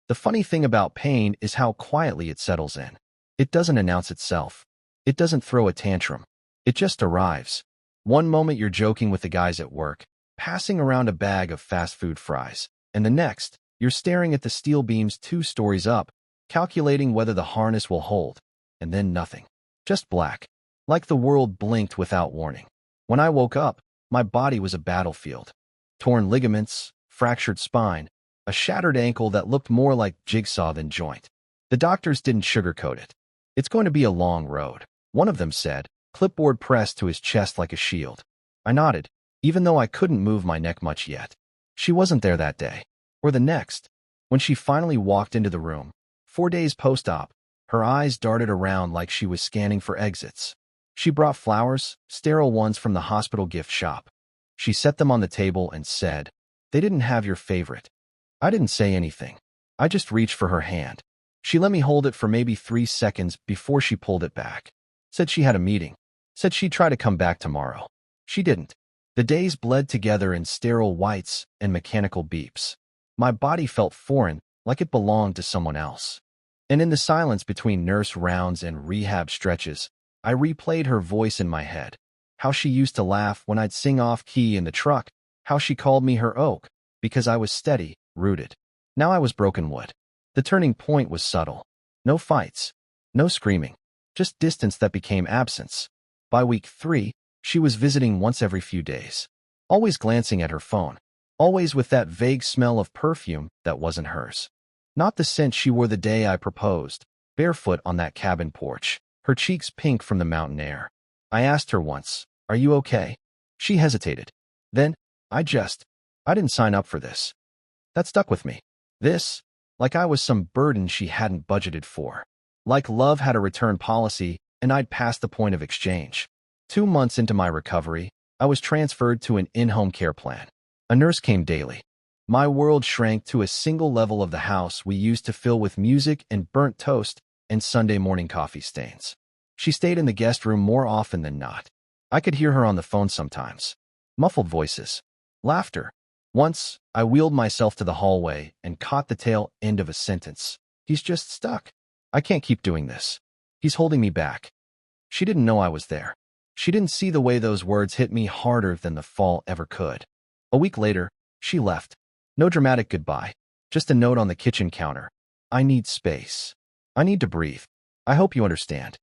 The funny thing about pain is how quietly it settles in. It doesn't announce itself. It doesn't throw a tantrum. It just arrives. One moment you're joking with the guys at work, passing around a bag of fast food fries, and the next, you're staring at the steel beams 2 stories up, calculating whether the harness will hold, and then nothing. Just black. Like the world blinked without warning. When I woke up, my body was a battlefield. Torn ligaments, fractured spine, a shattered ankle that looked more like jigsaw than joint. The doctors didn't sugarcoat it. It's going to be a long road, one of them said, clipboard pressed to his chest like a shield. I nodded, even though I couldn't move my neck much yet. She wasn't there that day, or the next. When she finally walked into the room, 4 days post-op, her eyes darted around like she was scanning for exits. She brought flowers, sterile ones from the hospital gift shop. She set them on the table and said, "They didn't have your favorite." I didn't say anything. I just reached for her hand. She let me hold it for maybe 3 seconds before she pulled it back. Said she had a meeting. Said she'd try to come back tomorrow. She didn't. The days bled together in sterile whites and mechanical beeps. My body felt foreign, like it belonged to someone else. And in the silence between nurse rounds and rehab stretches, I replayed her voice in my head. How she used to laugh when I'd sing off-key in the truck. How she called me her oak, because I was steady, rooted. Now I was broken wood. The turning point was subtle. No fights. No screaming. Just distance that became absence. By week 3, she was visiting once every few days. Always glancing at her phone. Always with that vague smell of perfume that wasn't hers. Not the scent she wore the day I proposed, barefoot on that cabin porch, her cheeks pink from the mountain air. I asked her once, "Are you okay?" She hesitated. Then, I didn't sign up for this. That stuck with me. This, like I was some burden she hadn't budgeted for. Like love had a return policy, and I'd passed the point of exchange. 2 months into my recovery, I was transferred to an in-home care plan. A nurse came daily. My world shrank to a single level of the house we used to fill with music and burnt toast and Sunday morning coffee stains. She stayed in the guest room more often than not. I could hear her on the phone sometimes. Muffled voices. Laughter. Once, I wheeled myself to the hallway and caught the tail end of a sentence. "He's just stuck. I can't keep doing this. He's holding me back." She didn't know I was there. She didn't see the way those words hit me harder than the fall ever could. A week later, she left. No dramatic goodbye. Just a note on the kitchen counter. "I need space. I need to breathe. I hope you understand."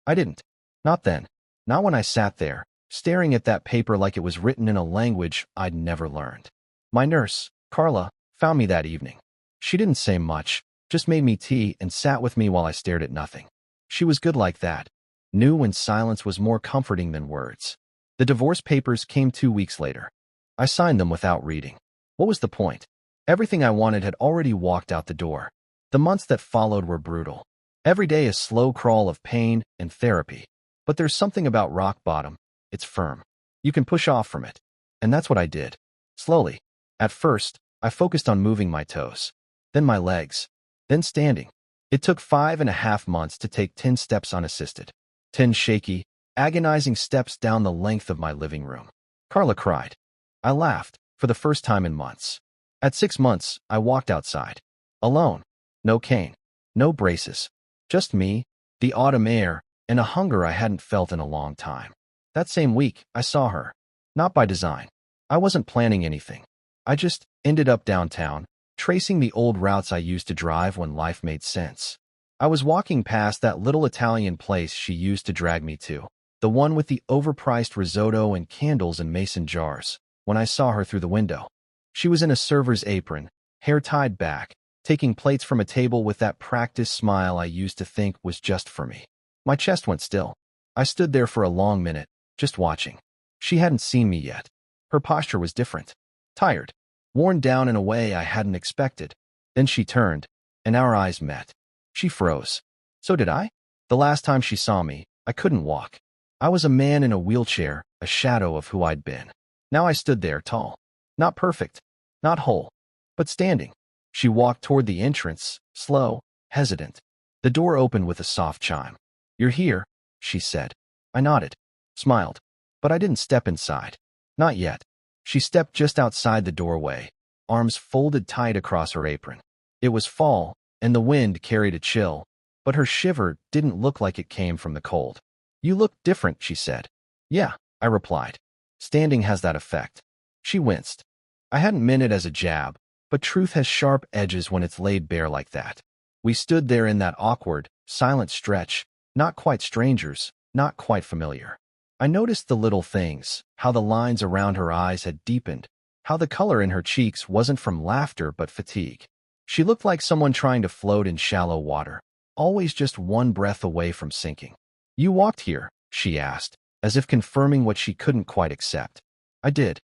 I didn't. Not then. Not when I sat there, staring at that paper like it was written in a language I'd never learned. My nurse, Carla, found me that evening. She didn't say much, just made me tea and sat with me while I stared at nothing. She was good like that. Knew when silence was more comforting than words. The divorce papers came 2 weeks later. I signed them without reading. What was the point? Everything I wanted had already walked out the door. The months that followed were brutal. Every day a slow crawl of pain and therapy. But there's something about rock bottom. It's firm. You can push off from it. And that's what I did. Slowly. At first, I focused on moving my toes. Then my legs. Then standing. It took 5.5 months to take 10 steps unassisted. 10 shaky, agonizing steps down the length of my living room. Carla cried. I laughed, for the first time in months. At 6 months, I walked outside. Alone. No cane. No braces. Just me, the autumn air, and a hunger I hadn't felt in a long time. That same week, I saw her. Not by design. I wasn't planning anything. I just ended up downtown, tracing the old routes I used to drive when life made sense. I was walking past that little Italian place she used to drag me to, the one with the overpriced risotto and candles in mason jars, when I saw her through the window. She was in a server's apron, hair tied back, taking plates from a table with that practiced smile I used to think was just for me. My chest went still. I stood there for a long minute, just watching. She hadn't seen me yet. Her posture was different. Tired. Worn down in a way I hadn't expected. Then she turned, and our eyes met. She froze. So did I. The last time she saw me, I couldn't walk. I was a man in a wheelchair, a shadow of who I'd been. Now I stood there tall. Not perfect. Not whole. But standing. She walked toward the entrance, slow, hesitant. The door opened with a soft chime. "You're here," she said. I nodded. Smiled. But I didn't step inside. Not yet. She stepped just outside the doorway, arms folded tight across her apron. It was fall, and the wind carried a chill, but her shiver didn't look like it came from the cold. You look different, she said. Yeah, I replied. Standing has that effect. She winced. I hadn't meant it as a jab, but truth has sharp edges when it's laid bare like that. We stood there in that awkward, silent stretch, not quite strangers, not quite familiar. I noticed the little things, how the lines around her eyes had deepened, how the color in her cheeks wasn't from laughter but fatigue. She looked like someone trying to float in shallow water, always just one breath away from sinking. You walked here, she asked, as if confirming what she couldn't quite accept. I did.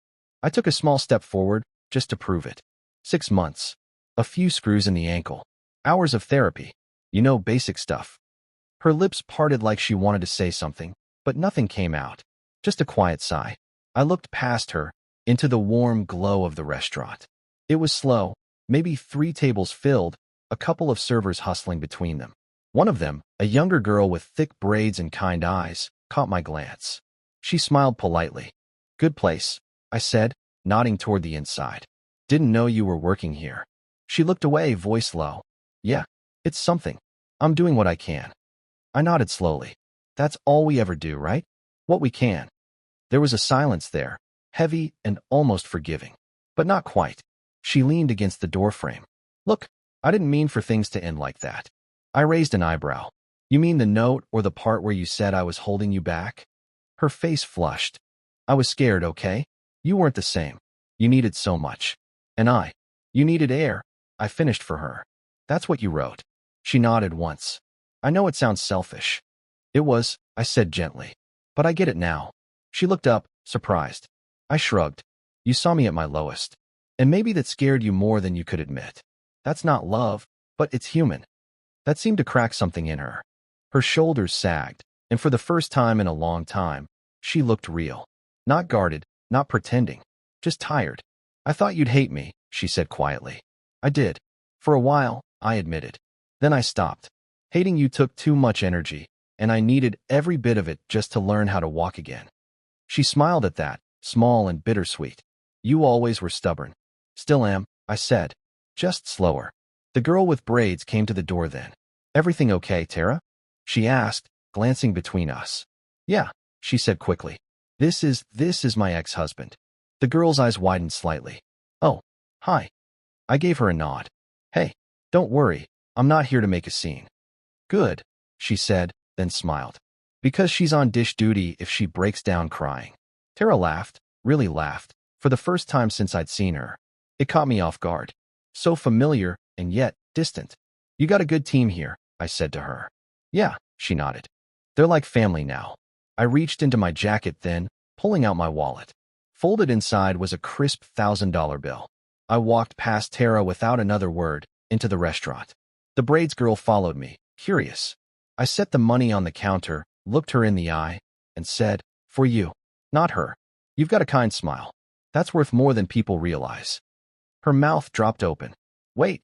I took a small step forward, just to prove it. 6 months. A few screws in the ankle. Hours of therapy. You know, basic stuff. Her lips parted like she wanted to say something, but nothing came out. Just a quiet sigh. I looked past her, into the warm glow of the restaurant. It was slow, maybe 3 tables filled, a couple of servers hustling between them. One of them, a younger girl with thick braids and kind eyes, caught my glance. She smiled politely. Good place, I said, nodding toward the inside. Didn't know you were working here. She looked away, voice low. Yeah, it's something. I'm doing what I can. I nodded slowly. That's all we ever do, right? What we can. There was a silence there, heavy and almost forgiving. But not quite. She leaned against the doorframe. Look, I didn't mean for things to end like that. I raised an eyebrow. You mean the note or the part where you said I was holding you back? Her face flushed. I was scared, okay? You weren't the same. You needed so much. And you needed air. I finished for her. That's what you wrote. She nodded once. I know it sounds selfish. It was, I said gently. But I get it now. She looked up, surprised. I shrugged. You saw me at my lowest. And maybe that scared you more than you could admit. That's not love, but it's human. That seemed to crack something in her. Her shoulders sagged, and for the first time in a long time, she looked real. Not guarded, not pretending. Just tired. I thought you'd hate me, she said quietly. I did. For a while, I admitted. Then I stopped. Hating you took too much energy, and I needed every bit of it just to learn how to walk again. She smiled at that, small and bittersweet. You always were stubborn. Still am, I said. Just slower. The girl with braids came to the door then. Everything okay, Tara? She asked, glancing between us. Yeah, she said quickly. This is my ex-husband. The girl's eyes widened slightly. Oh, hi. I gave her a nod. Hey, don't worry, I'm not here to make a scene. Good, she said, then smiled. Because she's on dish duty if she breaks down crying. Tara laughed, really laughed, for the first time since I'd seen her. It caught me off guard. So familiar, and yet distant. You got a good team here, I said to her. Yeah, she nodded. They're like family now. I reached into my jacket then, pulling out my wallet. Folded inside was a crisp $1,000 bill. I walked past Tara without another word, into the restaurant. The braids girl followed me, curious. I set the money on the counter, looked her in the eye, and said, for you, not her. You've got a kind smile. That's worth more than people realize. Her mouth dropped open. Wait,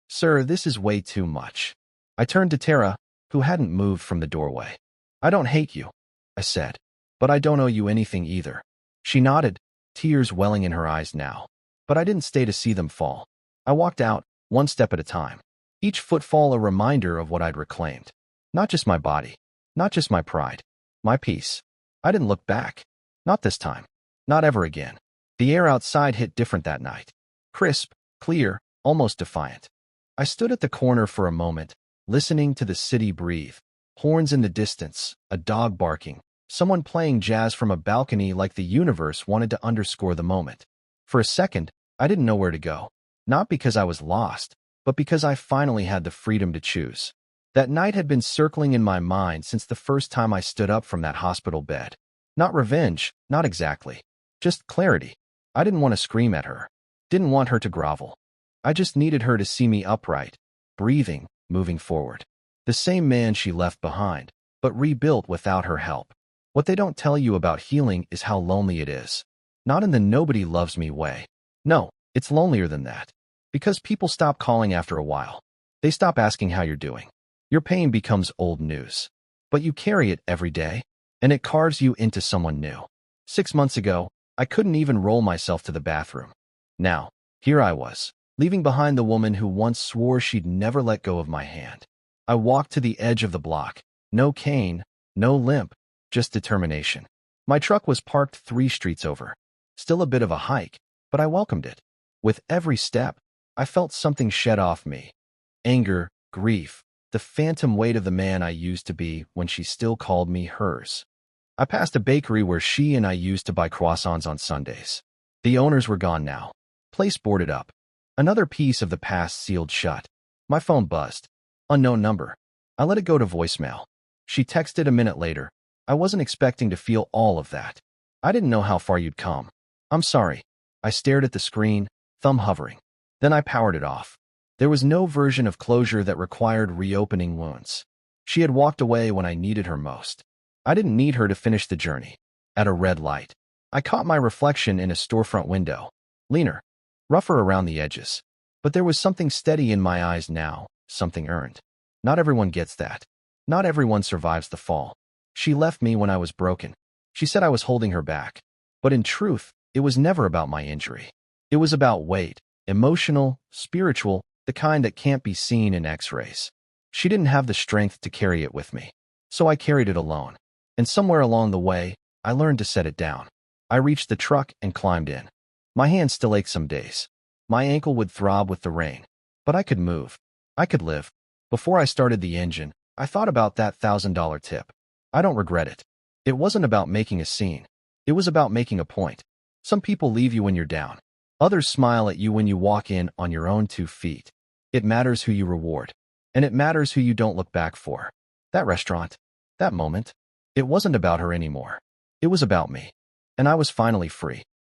sir, this is way too much. I turned to Tara, who hadn't moved from the doorway. I don't hate you, I said, but I don't owe you anything either. She nodded, tears welling in her eyes now. But I didn't stay to see them fall. I walked out, one step at a time. Each footfall a reminder of what I'd reclaimed. Not just my body, not just my pride, my peace. I didn't look back. Not this time. Not ever again. The air outside hit different that night. Crisp, clear, almost defiant. I stood at the corner for a moment, listening to the city breathe. Horns in the distance, a dog barking, someone playing jazz from a balcony like the universe wanted to underscore the moment. For a second, I didn't know where to go. Not because I was lost, but because I finally had the freedom to choose. That night had been circling in my mind since the first time I stood up from that hospital bed. Not revenge, not exactly. Just clarity. I didn't want to scream at her. Didn't want her to grovel. I just needed her to see me upright, breathing, moving forward. The same man she left behind, but rebuilt without her help. What they don't tell you about healing is how lonely it is. Not in the nobody loves me way. No, it's lonelier than that. Because people stop calling after a while. They stop asking how you're doing. Your pain becomes old news. But you carry it every day, and it carves you into someone new. 6 months ago, I couldn't even roll myself to the bathroom. Now, here I was, leaving behind the woman who once swore she'd never let go of my hand. I walked to the edge of the block. No cane, no limp, just determination. My truck was parked 3 streets over. Still a bit of a hike, but I welcomed it. With every step, I felt something shed off me. Anger, grief, the phantom weight of the man I used to be when she still called me hers. I passed a bakery where she and I used to buy croissants on Sundays. The owners were gone now. Place boarded up. Another piece of the past sealed shut. My phone buzzed. Unknown number. I let it go to voicemail. She texted a minute later. I wasn't expecting to feel all of that. I didn't know how far you'd come. I'm sorry. I stared at the screen, thumb hovering. Then I powered it off. There was no version of closure that required reopening wounds. She had walked away when I needed her most. I didn't need her to finish the journey. At a red light, I caught my reflection in a storefront window. Leaner, rougher around the edges. But there was something steady in my eyes now, something earned. Not everyone gets that. Not everyone survives the fall. She left me when I was broken. She said I was holding her back. But in truth, it was never about my injury. It was about weight, emotional, spiritual, the kind that can't be seen in X-rays. She didn't have the strength to carry it with me. So I carried it alone. And somewhere along the way, I learned to set it down. I reached the truck and climbed in. My hands still ached some days. My ankle would throb with the rain. But I could move. I could live. Before I started the engine, I thought about that $1,000 tip. I don't regret it. It wasn't about making a scene. It was about making a point. Some people leave you when you're down. Others smile at you when you walk in on your own 2 feet. It matters who you reward. And it matters who you don't look back for. That restaurant, that moment, it wasn't about her anymore. It was about me. And I was finally free.